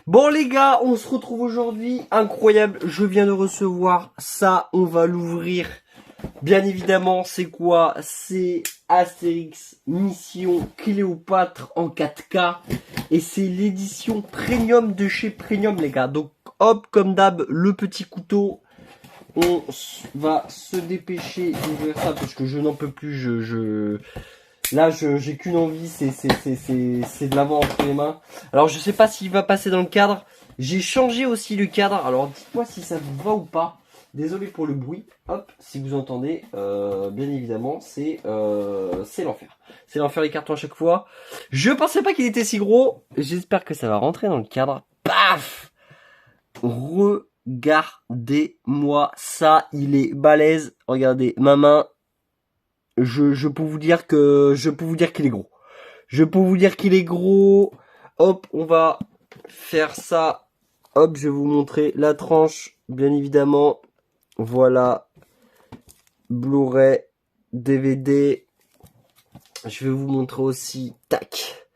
Bon les gars, on se retrouve aujourd'hui, incroyable, je viens de recevoir ça, on va l'ouvrir. Bien évidemment, c'est quoi? C'est Astérix Mission Cléopâtre en 4K. Et c'est l'édition premium de chez Premium les gars. Donc hop, comme d'hab, le petit couteau. On va se dépêcher d'ouvrir ça parce que je n'en peux plus, Là, j'ai qu'une envie, c'est de l'avoir entre les mains. Alors, je sais pas s'il va passer dans le cadre. J'ai changé aussi le cadre. Alors, dites-moi si ça vous va ou pas. Désolé pour le bruit. Hop, si vous entendez, bien évidemment, c'est l'enfer. C'est l'enfer les cartons à chaque fois. Je pensais pas qu'il était si gros. J'espère que ça va rentrer dans le cadre. Paf! Regardez-moi ça, il est balèze. Regardez, ma main. Je peux vous dire qu'il est gros. Je peux vous dire qu'il est gros. Hop, on va faire ça. Hop, je vais vous montrer la tranche, bien évidemment. Voilà. Blu-ray, DVD. Je vais vous montrer aussi. Tac.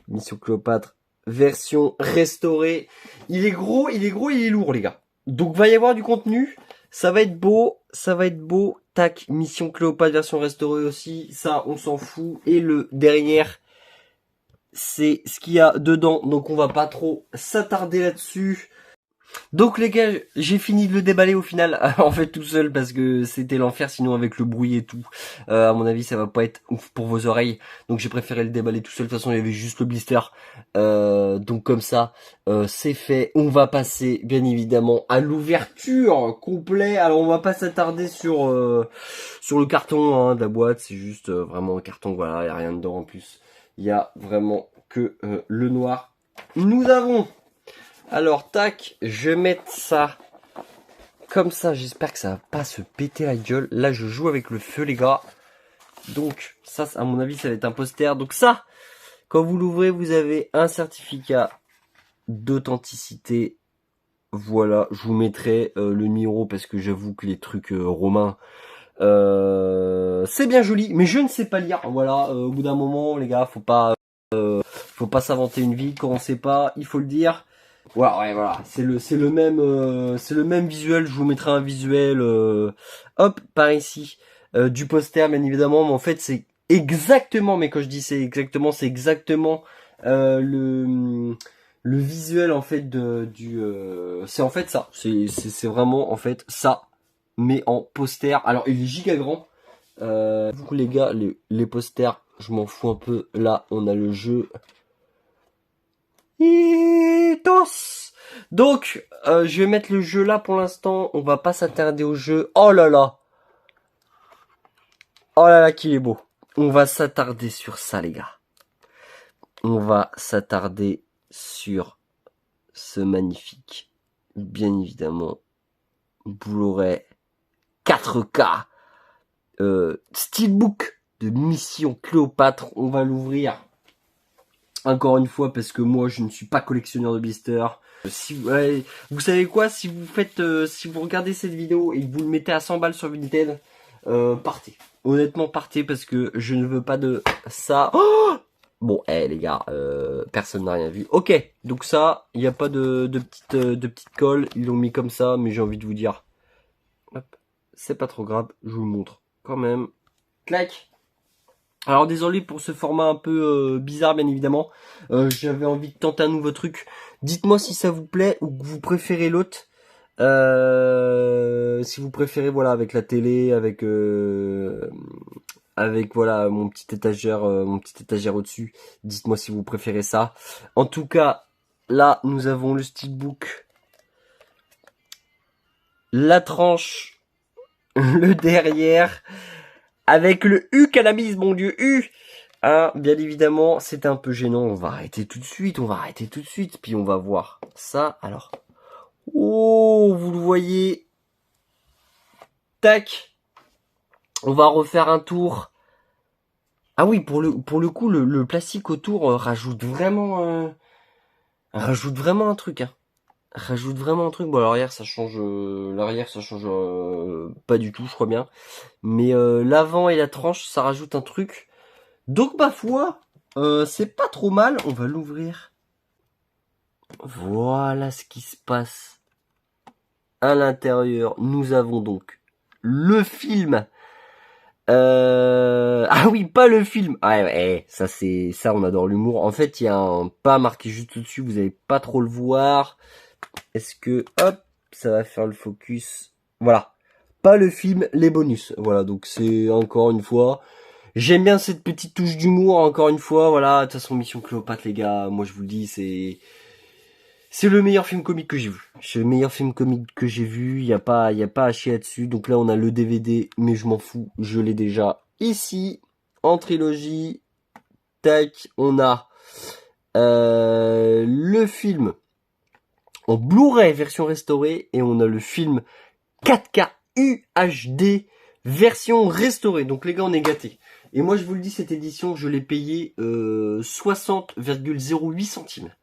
Mission Cléopâtre. Version restaurée. Il est gros, il est lourd, les gars. Donc, va y avoir du contenu. Ça va être beau, ça va être beau. Tac, Mission Cléopâtre version restaurée aussi. Ça, on s'en fout. Et le derrière, c'est ce qu'il y a dedans. Donc, on va pas trop s'attarder là-dessus. Donc les gars, j'ai fini de le déballer au final, en fait tout seul parce que c'était l'enfer sinon avec le bruit et tout. À mon avis ça va pas être ouf pour vos oreilles, donc j'ai préféré le déballer tout seul. De toute façon il y avait juste le blister, donc comme ça c'est fait. On va passer bien évidemment à l'ouverture complète. Alors on va pas s'attarder sur le carton hein, de la boîte, c'est juste vraiment un carton, voilà, il y a rien dedans en plus. Il y a vraiment que le noir. Nous avons alors, tac, je vais mettre ça comme ça. J'espère que ça va pas se péter la gueule. Là, je joue avec le feu, les gars. Donc, ça, à mon avis, ça va être un poster. Donc ça, quand vous l'ouvrez, vous avez un certificat d'authenticité. Voilà, je vous mettrai le numéro parce que j'avoue que les trucs romains, c'est bien joli, mais je ne sais pas lire. Voilà, au bout d'un moment, les gars, faut pas s'inventer une vie quand on sait pas. Il faut le dire. Voilà, ouais, voilà, c'est le même visuel. Je vous mettrai un visuel, hop, par ici, du poster, bien évidemment. Mais en fait, c'est exactement. Mais quand je dis c'est exactement le visuel en fait c'est en fait ça. C'est vraiment en fait ça, mais en poster. Alors, il est giga grand. Du coup, les gars, les posters, je m'en fous un peu. Là, on a le jeu. Donc, je vais mettre le jeu là pour l'instant. On va pas s'attarder au jeu. Oh là là. Oh là là, qu'il est beau. On va s'attarder sur ça, les gars. On va s'attarder sur ce magnifique, bien évidemment, Blu-ray 4K, Steelbook de Mission Cléopâtre. On va l'ouvrir. Encore une fois, parce que moi, je ne suis pas collectionneur de blisters. Si vous savez quoi, si vous regardez cette vidéo et que vous le mettez à 100 balles sur Vinted, partez. Honnêtement, partez parce que je ne veux pas de ça. Oh bon, les gars, personne n'a rien vu. Ok, donc ça, il n'y a pas de petite colle. Ils l'ont mis comme ça, mais j'ai envie de vous dire, hop, c'est pas trop grave. Je vous le montre quand même. Clac. Alors désolé pour ce format un peu bizarre bien évidemment, j'avais envie de tenter un nouveau truc. Dites-moi si ça vous plaît ou que vous préférez l'autre. Si vous préférez voilà avec la télé, avec voilà mon petit étagère au-dessus. Dites-moi si vous préférez ça. En tout cas, là nous avons le steelbook, la tranche, le derrière. Avec le U cannabis, mon dieu, U. Hein, bien évidemment, c'est un peu gênant. On va arrêter tout de suite, puis on va voir ça. Alors, oh, vous le voyez. Tac. On va refaire un tour. Ah oui, pour le coup, le plastique autour rajoute vraiment un truc. Hein. Rajoute vraiment un truc. Bon, l'arrière, ça change pas du tout, je crois bien. Mais l'avant et la tranche, ça rajoute un truc. Donc, ma foi, c'est pas trop mal. On va l'ouvrir. Voilà ce qui se passe à l'intérieur. Nous avons donc le film. Ah oui, pas le film. Ah ouais, ça c'est ça, on adore l'humour. En fait, il y a un pas marqué juste au-dessus. Vous allez pas trop le voir. Est-ce que hop, ça va faire le focus. Voilà. Pas le film, les bonus. Voilà, donc c'est encore une fois. J'aime bien cette petite touche d'humour, encore une fois. Voilà, de toute façon, Mission Cléopâtre, les gars, moi je vous le dis, c'est le meilleur film comique que j'ai vu. C'est le meilleur film comique que j'ai vu. Y a pas à chier là-dessus. Donc là, on a le DVD, mais je m'en fous. Je l'ai déjà ici, en trilogie. Tac, on a le film en Blu-ray version restaurée et on a le film 4K UHD version restaurée. Donc les gars, on est gâtés. Et moi, je vous le dis, cette édition, je l'ai payé 60,08 centimes.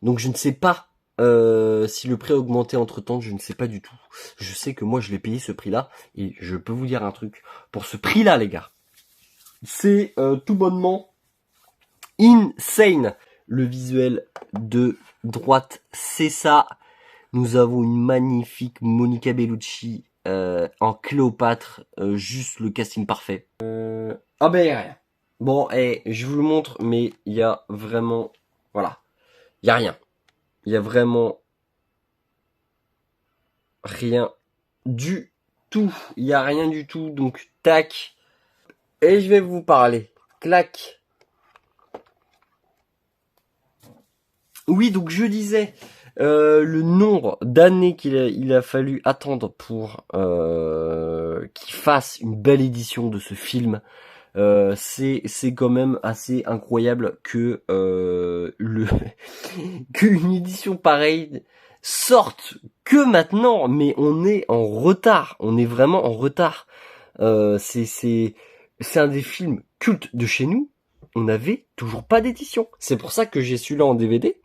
Donc je ne sais pas si le prix a augmenté entre temps, je ne sais pas du tout. Je sais que moi, je l'ai payé ce prix-là. Et je peux vous dire un truc. Pour ce prix-là, les gars, c'est tout bonnement insane. Le visuel de droite, c'est ça. Nous avons une magnifique Monica Bellucci en Cléopâtre, juste le casting parfait. Ah ben y a rien. Bon, je vous le montre, mais il y a vraiment, voilà, il y a rien. Il y a vraiment rien du tout. Il y a rien du tout. Donc tac. Et je vais vous parler. Clac. Oui, donc je disais. Le nombre d'années il a fallu attendre pour qu'il fasse une belle édition de ce film, c'est quand même assez incroyable que qu'une édition pareille sorte que maintenant, mais on est en retard, on est vraiment en retard. C'est un des films cultes de chez nous. On n'avait toujours pas d'édition. C'est pour ça que j'ai celui-là en DVD.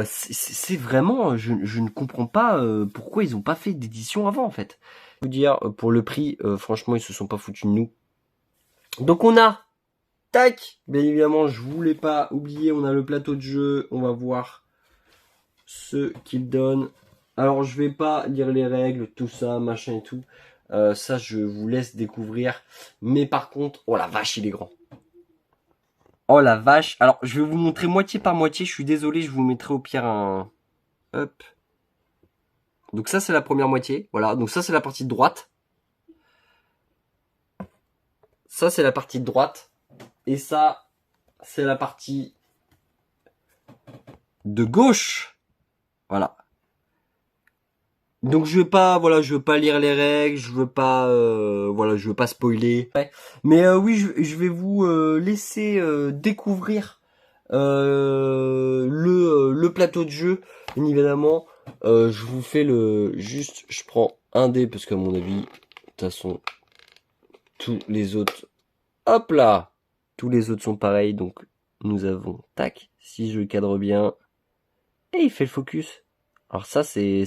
C'est vraiment, je ne comprends pas pourquoi ils ont pas fait d'édition avant en fait. Je veux dire, pour le prix, franchement, ils se sont pas foutus de nous. Donc on a, tac, bien évidemment, je voulais pas oublier, on a le plateau de jeu, on va voir ce qu'il donne. Alors je vais pas lire les règles, tout ça, machin et tout. Ça, je vous laisse découvrir. Mais par contre, oh la vache, il est grand. Oh la vache. Alors, je vais vous montrer moitié par moitié. Je suis désolé, je vous mettrai au pire un... Hop. Donc ça, c'est la première moitié. Voilà, donc ça, c'est la partie de droite. Ça, c'est la partie de droite. Et ça, c'est la partie de gauche. Voilà. Donc je veux pas, voilà, je veux pas lire les règles, je veux pas, voilà, je veux pas spoiler. Ouais. Mais oui, je vais vous laisser découvrir le plateau de jeu. Bien évidemment, je vous fais juste, je prends un dé parce qu'à mon avis, de toute façon, tous les autres, hop là, tous les autres sont pareils. Donc nous avons, tac, si je cadre bien, et il fait le focus. Alors ça c'est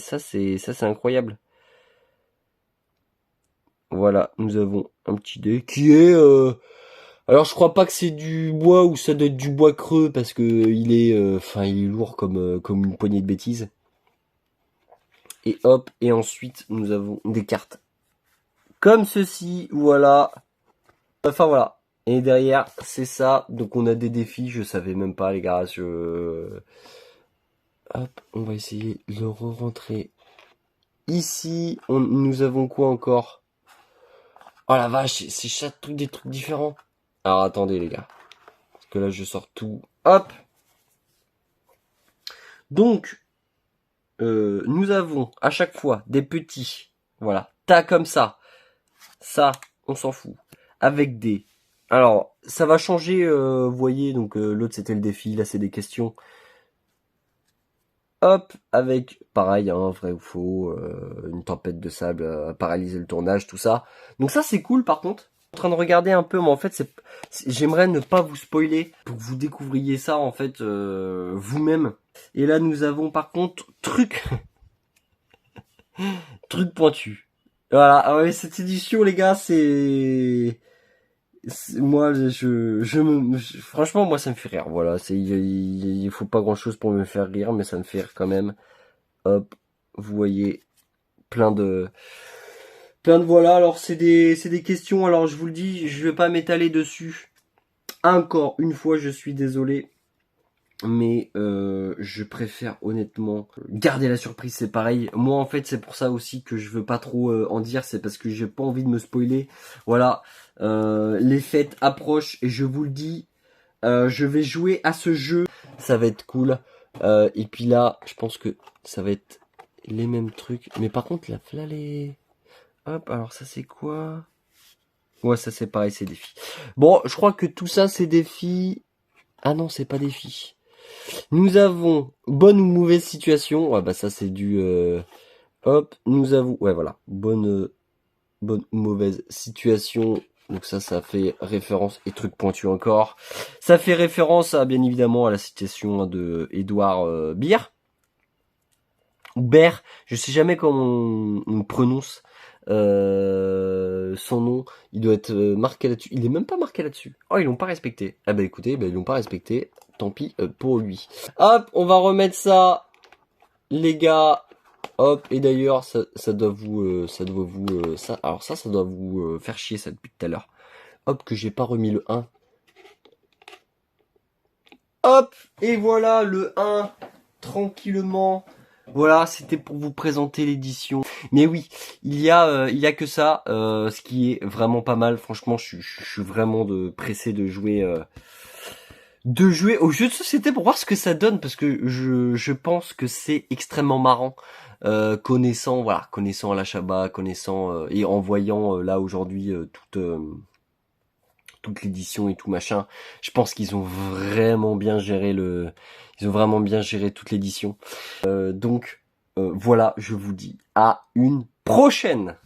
incroyable. Voilà, nous avons un petit dé qui est alors je crois pas que c'est du bois ou ça doit être du bois creux parce que il est il est lourd comme une poignée de bêtises. Et hop, et ensuite nous avons des cartes comme ceci, voilà. Enfin voilà. Et derrière, c'est ça. Donc on a des défis, je savais même pas les gars, hop, on va essayer de le re-rentrer ici. Nous avons quoi encore? Oh la vache, c'est chaque truc des trucs différents. Alors attendez les gars. Parce que là je sors tout. Hop. Donc, nous avons à chaque fois des petits. Voilà. Tas comme ça. Ça, on s'en fout. Avec des... Alors, ça va changer, vous voyez. Donc l'autre c'était le défi. Là c'est des questions. Hop, avec pareil, hein, vrai ou faux, une tempête de sable a paralysé le tournage, tout ça. Donc ça c'est cool par contre. En train de regarder un peu, mais en fait j'aimerais ne pas vous spoiler pour que vous découvriez ça en fait vous-même. Et là nous avons par contre truc truc pointu. Voilà, ah ouais, cette édition les gars moi, franchement, moi, ça me fait rire. Voilà, il faut pas grand chose pour me faire rire, mais ça me fait rire quand même. Hop, vous voyez, plein de voilà. Alors, c'est des questions. Alors, je vous le dis, je vais pas m'étaler dessus. Encore une fois, je suis désolé. Mais je préfère honnêtement garder la surprise, c'est pareil. Moi en fait c'est pour ça aussi que je veux pas trop en dire, c'est parce que j'ai pas envie de me spoiler. Voilà, les fêtes approchent et je vous le dis, je vais jouer à ce jeu, ça va être cool. Et puis là, je pense que ça va être les mêmes trucs. Mais par contre là les... Hop, alors ça c'est quoi? Ouais, ça c'est pareil, c'est des filles. Bon, je crois que tout ça c'est des filles. Ah non, c'est pas des filles. Nous avons bonne ou mauvaise situation. Ouais, bah ça c'est du hop, nous avons ouais voilà, bonne ou mauvaise situation. Donc ça fait référence et truc pointu encore. Ça fait référence à bien évidemment à la citation de Édouard Beer ou Baer, je sais jamais comment on prononce son nom, il doit être marqué là-dessus. Il est même pas marqué là-dessus. Oh, ils l'ont pas respecté. Ah bah écoutez, ils l'ont pas respecté. Tant pis pour lui. Hop, on va remettre ça, les gars. Hop, et d'ailleurs, ça doit vous, alors ça doit vous faire chier ça depuis tout à l'heure. Hop, que j'ai pas remis le 1. Hop, et voilà le 1, tranquillement. Voilà, c'était pour vous présenter l'édition. Mais oui, il y a que ça, ce qui est vraiment pas mal. Franchement, je suis vraiment pressé de jouer au jeu de société pour voir ce que ça donne, parce que je pense que c'est extrêmement marrant. Connaissant à la Chabat, connaissant et en voyant là aujourd'hui toute l'édition et tout machin, je pense qu'ils ont vraiment bien géré toute l'édition. Donc voilà, je vous dis à une prochaine.